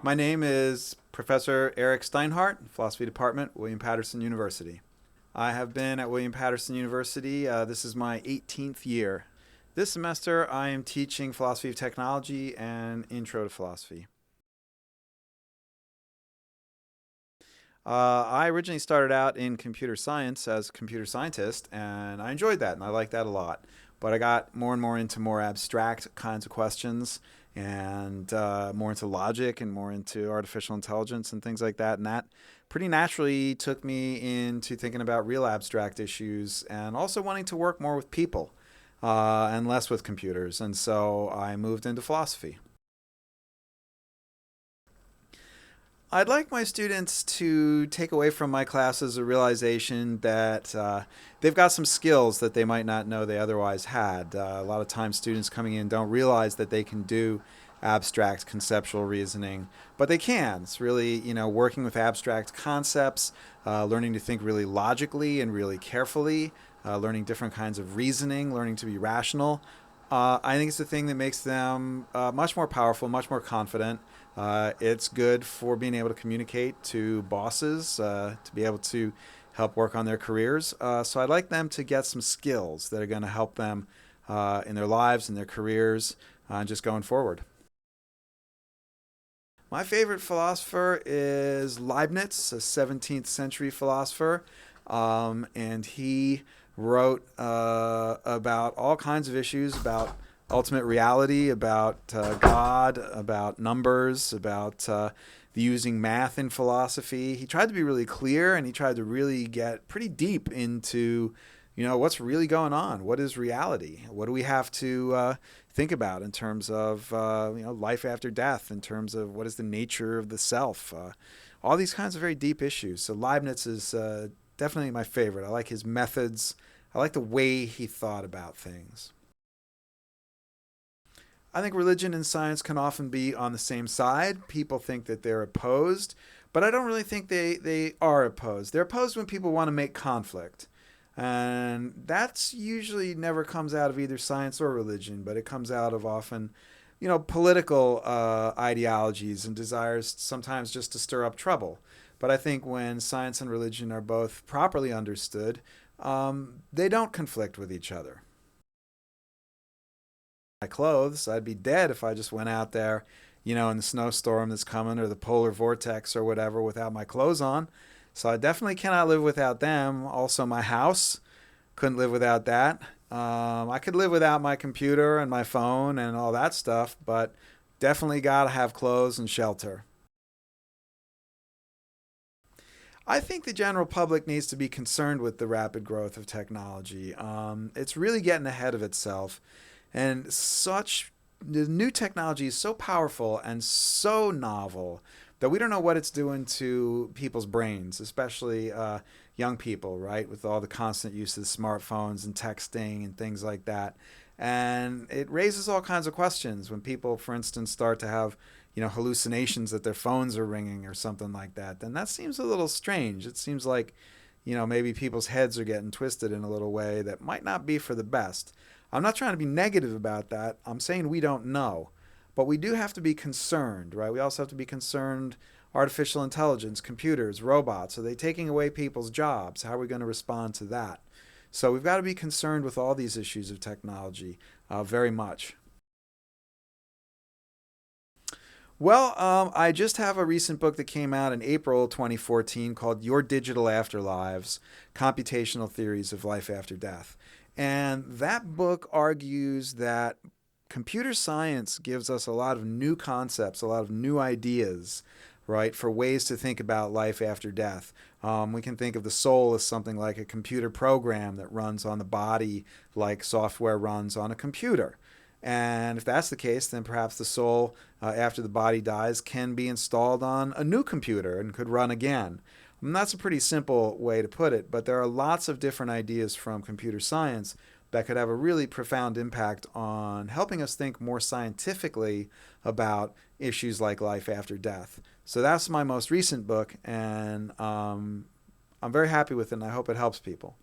My name is Professor Eric Steinhart, Philosophy Department, William Patterson University. I have been at William Patterson University. This is my 18th year. This semester, I am teaching philosophy of technology and intro to philosophy. I originally started out in computer science as a computer scientist, and I enjoyed that, and I liked that a lot. But I got more and more into more abstract kinds of questions, and more into logic and more into artificial intelligence and things like that. And that pretty naturally took me into thinking about real abstract issues and also wanting to work more with people and less with computers. And so I moved into philosophy. I'd like my students to take away from my classes a realization that they've got some skills that they might not know they otherwise had. A lot of times, students coming in don't realize that they can do abstract conceptual reasoning, but they can. It's really, working with abstract concepts, learning to think really logically and really carefully, learning different kinds of reasoning, learning to be rational. I think it's the thing that makes them much more powerful, much more confident. It's good for being able to communicate to bosses, to be able to help work on their careers. So I'd like them to get some skills that are going to help them in their lives, in their careers, and just going forward. My favorite philosopher is Leibniz, a 17th century philosopher, and he wrote about all kinds of issues about ultimate reality, about God, about numbers, about using math in philosophy. He tried to be really clear, and he tried to really get pretty deep into, what's really going on. What is reality? What do we have to think about in terms of, life after death? In terms of what is the nature of the self? All these kinds of very deep issues. So Leibniz is definitely my favorite. I like his methods. I like the way he thought about things. I think religion and science can often be on the same side. People think that they're opposed, but I don't really think they are opposed. They're opposed when people want to make conflict. And that's usually never comes out of either science or religion, but it comes out of often, political ideologies and desires sometimes just to stir up trouble. But I think when science and religion are both properly understood, they don't conflict with each other. My clothes, I'd be dead if I just went out there, in the snowstorm that's coming or the polar vortex or whatever without my clothes on. So I definitely cannot live without them. Also, my house, couldn't live without that. I could live without my computer and my phone and all that stuff, but definitely got to have clothes and shelter. I think the general public needs to be concerned with the rapid growth of technology. It's really getting ahead of itself, and the new technology is so powerful and so novel that we don't know what it's doing to people's brains, especially young people, right? With all the constant use of smartphones and texting and things like that. And it raises all kinds of questions when people, for instance, start to have, hallucinations that their phones are ringing or something like that. Then that seems a little strange. It seems like, maybe people's heads are getting twisted in a little way that might not be for the best. I'm not trying to be negative about that. I'm saying we don't know. But we do have to be concerned, right? We also have to be concerned artificial intelligence, computers, robots. Are they taking away people's jobs? How are we going to respond to that? So we've got to be concerned with all these issues of technology very much. Well, I just have a recent book that came out in April 2014 called Your Digital Afterlives: Computational Theories of Life After Death. And that book argues that computer science gives us a lot of new concepts, a lot of new ideas, right, for ways to think about life after death. We can think of the soul as something like a computer program that runs on the body like software runs on a computer. And if that's the case, then perhaps the soul, after the body dies, can be installed on a new computer and could run again. And that's a pretty simple way to put it, but there are lots of different ideas from computer science that could have a really profound impact on helping us think more scientifically about issues like life after death. So that's my most recent book, and I'm very happy with it, and I hope it helps people.